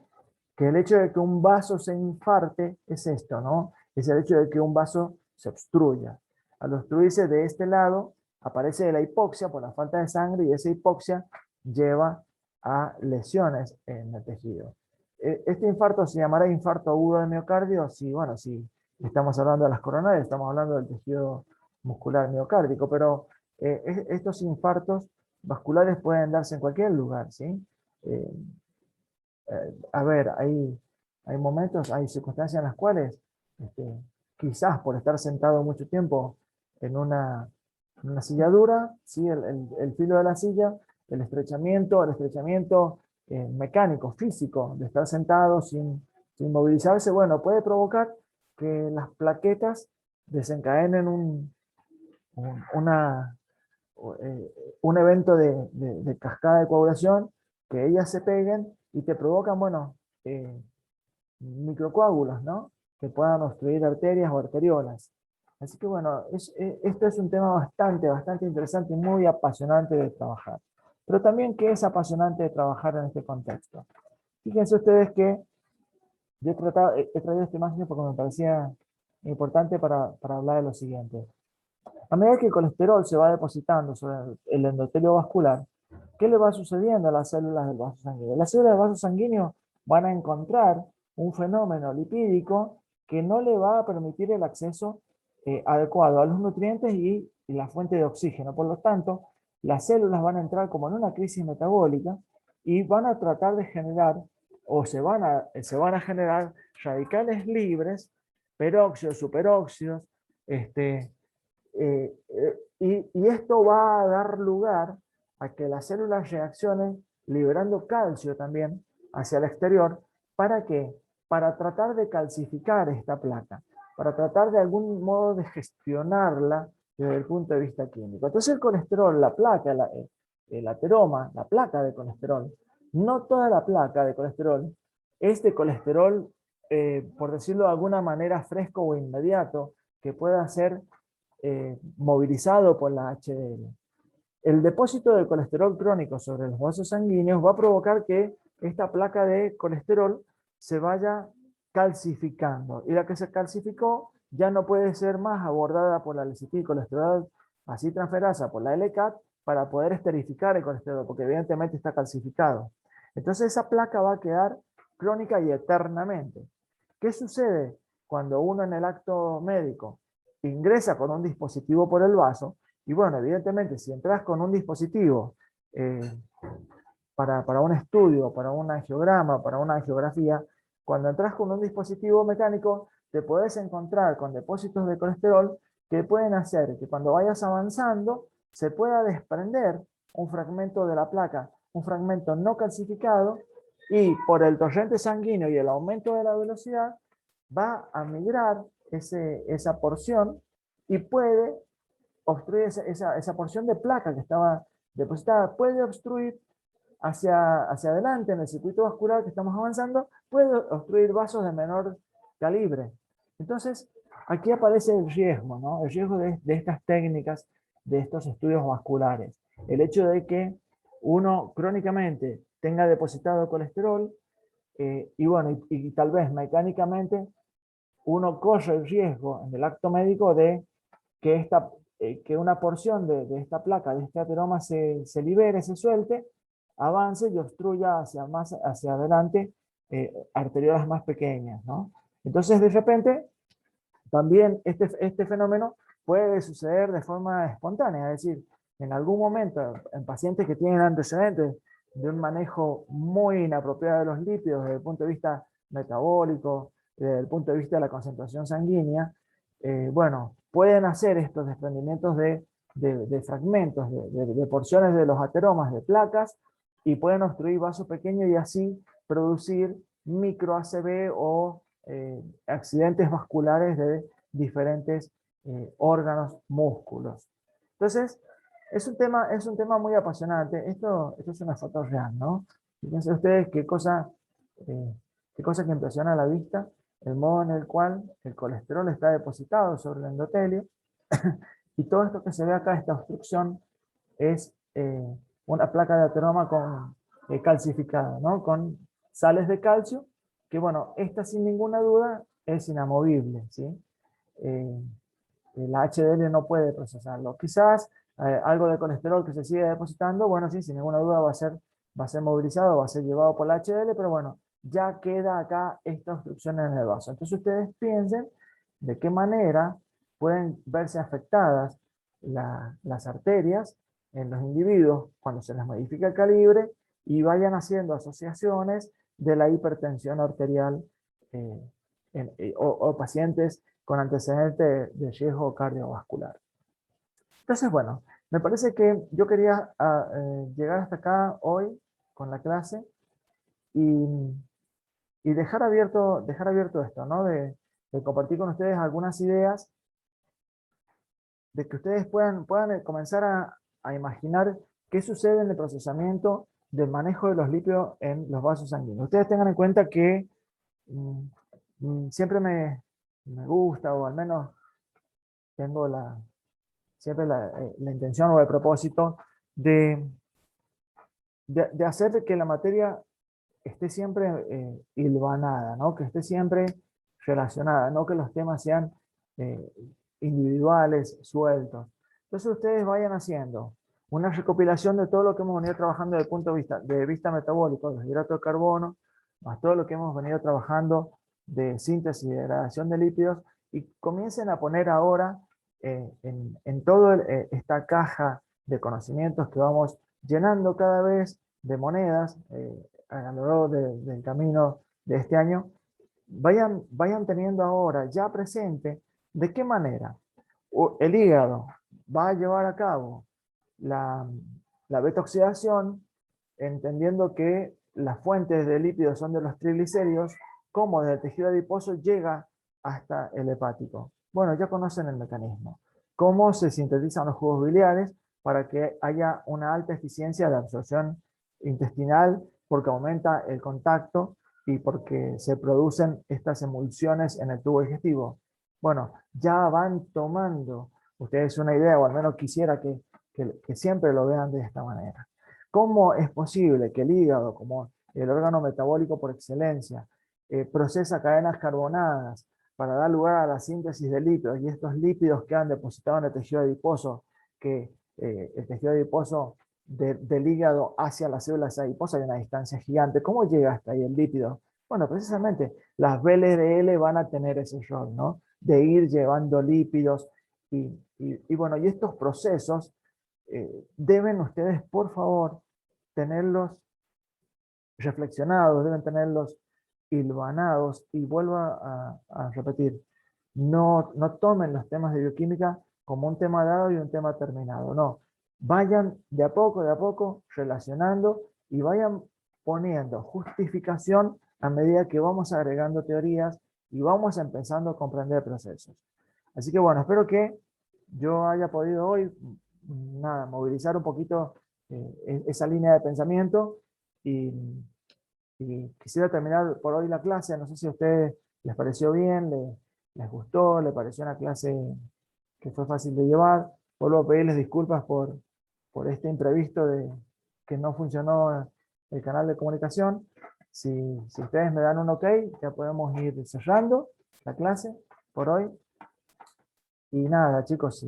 que el hecho de que un vaso se infarte es esto, ¿no? Es el hecho de que un vaso se obstruya. Al obstruirse de este lado, aparece la hipoxia por la falta de sangre y esa hipoxia lleva a lesiones en el tejido. Este infarto se llamará infarto agudo de miocardio si, bueno, si estamos hablando de las coronarias, estamos hablando del tejido muscular miocárdico, pero estos infartos vasculares pueden darse en cualquier lugar, ¿sí? Eh, a ver, hay momentos, hay circunstancias en las cuales quizás por estar sentado mucho tiempo en una silla dura, ¿sí? El filo de la silla, el estrechamiento mecánico, físico, de estar sentado sin movilizarse, bueno, puede provocar que las plaquetas desencadenen un, una, eh, un evento de cascada de coagulación, que ellas se peguen y te provocan, bueno, microcoágulos, ¿no? Que puedan obstruir arterias o arteriolas. Así que bueno, esto es un tema bastante interesante y muy apasionante de trabajar. Pero también que es apasionante de trabajar en este contexto. Fíjense ustedes que yo he traído esta imagen porque me parecía importante para hablar de lo siguiente. A medida que el colesterol se va depositando sobre el endotelio vascular, ¿qué le va sucediendo a las células del vaso sanguíneo? Las células del vaso sanguíneo van a encontrar un fenómeno lipídico que no le va a permitir el acceso adecuado a los nutrientes y la fuente de oxígeno. Por lo tanto, las células van a entrar como en una crisis metabólica y van a tratar de generar, o se van a generar radicales libres, peróxidos, superóxidos, y esto va a dar lugar a que las células reaccionen liberando calcio también hacia el exterior. ¿Para qué? Para tratar de calcificar esta placa, para tratar de algún modo de gestionarla desde el punto de vista químico. Entonces el colesterol, la placa, el ateroma, la placa de colesterol, no toda la placa de colesterol es de colesterol, por decirlo de alguna manera, fresco o inmediato, que pueda ser movilizado por la HDL. El depósito de colesterol crónico sobre los vasos sanguíneos va a provocar que esta placa de colesterol se vaya calcificando, y la que se calcificó ya no puede ser más abordada por la lecitilcolesterol transferasa, por la LCAT, para poder esterificar el colesterol, porque evidentemente está calcificado. Entonces esa placa va a quedar crónica y eternamente. ¿Qué sucede cuando uno en el acto médico ingresa con un dispositivo por el vaso? Y bueno, evidentemente, si entras con un dispositivo eh, para un estudio, para un angiograma, para una angiografía, cuando entras con un dispositivo mecánico, te puedes encontrar con depósitos de colesterol que pueden hacer que cuando vayas avanzando se pueda desprender un fragmento de la placa, un fragmento no calcificado, y por el torrente sanguíneo y el aumento de la velocidad va a migrar esa porción y puede obstruir esa porción de placa que estaba depositada, puede obstruir hacia adelante en el circuito vascular que estamos avanzando, puede obstruir vasos de menor calibre. Entonces, aquí aparece el riesgo, ¿no? El riesgo de estas técnicas, de estos estudios vasculares. El hecho de que uno crónicamente tenga depositado colesterol, y bueno, y tal vez mecánicamente uno corre el riesgo en el acto médico de que una porción de esta placa, de este ateroma, se libere, se suelte, avance y obstruya hacia adelante arteriolas más pequeñas, ¿no? Entonces, de repente, también este fenómeno puede suceder de forma espontánea, es decir, en algún momento, en pacientes que tienen antecedentes de un manejo muy inapropiado de los lípidos desde el punto de vista metabólico, desde el punto de vista de la concentración sanguínea, bueno, pueden hacer estos desprendimientos de fragmentos, de porciones de los ateromas, de placas, y pueden obstruir vasos pequeños y así producir micro ACV o accidentes vasculares de diferentes órganos, músculos. Entonces, es un tema muy apasionante. Esto es una foto real, ¿no? Fíjense ustedes qué cosa que impresiona a la vista, el modo en el cual el colesterol está depositado sobre el endotelio, y todo esto que se ve acá, esta obstrucción, es una placa de ateroma calcificada, ¿no? Con sales de calcio, que bueno, esta sin ninguna duda es inamovible, ¿sí? Eh, la HDL no puede procesarlo. Quizás algo de colesterol que se sigue depositando, bueno, sí, sin ninguna duda va a ser movilizado, va a ser llevado por la HDL, pero bueno, ya queda acá esta obstrucción en el vaso. Entonces ustedes piensen de qué manera pueden verse afectadas las arterias en los individuos cuando se les modifica el calibre y vayan haciendo asociaciones de la hipertensión arterial o pacientes con antecedentes de riesgo cardiovascular. Entonces, bueno, me parece que yo quería llegar hasta acá hoy con la clase y, y dejar abierto esto, ¿no? De compartir con ustedes algunas ideas, de que ustedes puedan comenzar a imaginar qué sucede en el procesamiento del manejo de los lípidos en los vasos sanguíneos. Ustedes tengan en cuenta que siempre me gusta, o al menos tengo siempre la intención o el propósito de hacer que la materia esté siempre hilvanada, ¿no? Que esté siempre relacionada, no que los temas sean eh, individuales, sueltos. Entonces ustedes vayan haciendo una recopilación de todo lo que hemos venido trabajando desde el punto de vista metabólico, los hidratos de carbono, más todo lo que hemos venido trabajando de síntesis y degradación de lípidos, y comiencen a poner ahora en toda esta caja de conocimientos que vamos llenando cada vez de monedas a lo largo del camino de este año, vayan teniendo ahora ya presente de qué manera el hígado va a llevar a cabo la, la beta-oxidación, entendiendo que las fuentes de lípidos son de los triglicéridos, cómo desde el tejido adiposo llega hasta el hepático. Bueno, ya conocen el mecanismo. Cómo se sintetizan los jugos biliares para que haya una alta eficiencia de absorción intestinal, porque aumenta el contacto y porque se producen estas emulsiones en el tubo digestivo. Bueno, ya van tomando ustedes una idea, o al menos quisiera que siempre lo vean de esta manera. ¿Cómo es posible que el hígado, como el órgano metabólico por excelencia, procesa cadenas carbonadas para dar lugar a la síntesis de lípidos, y estos lípidos quedan depositados en el tejido adiposo, que el tejido adiposo del hígado hacia las células adiposas hay una distancia gigante? ¿Cómo llega hasta ahí el lípido? Bueno, precisamente las VLDL van a tener ese rol, ¿no? De ir llevando lípidos y bueno, y estos procesos deben ustedes, por favor, tenerlos reflexionados, deben tenerlos hilvanados, y vuelvo a repetir, no tomen los temas de bioquímica como un tema dado y un tema terminado, no. Vayan de a poco relacionando y vayan poniendo justificación a medida que vamos agregando teorías y vamos empezando a comprender procesos. Así que bueno, espero que yo haya podido hoy, nada, movilizar un poquito esa línea de pensamiento, y, y quisiera terminar por hoy la clase. No sé si a ustedes les pareció bien, les gustó, les pareció una clase que fue fácil de llevar. Vuelvo a pedirles disculpas por este imprevisto de que no funcionó el canal de comunicación. Si ustedes me dan un ok, ya podemos ir cerrando la clase por hoy. Y nada, chicos,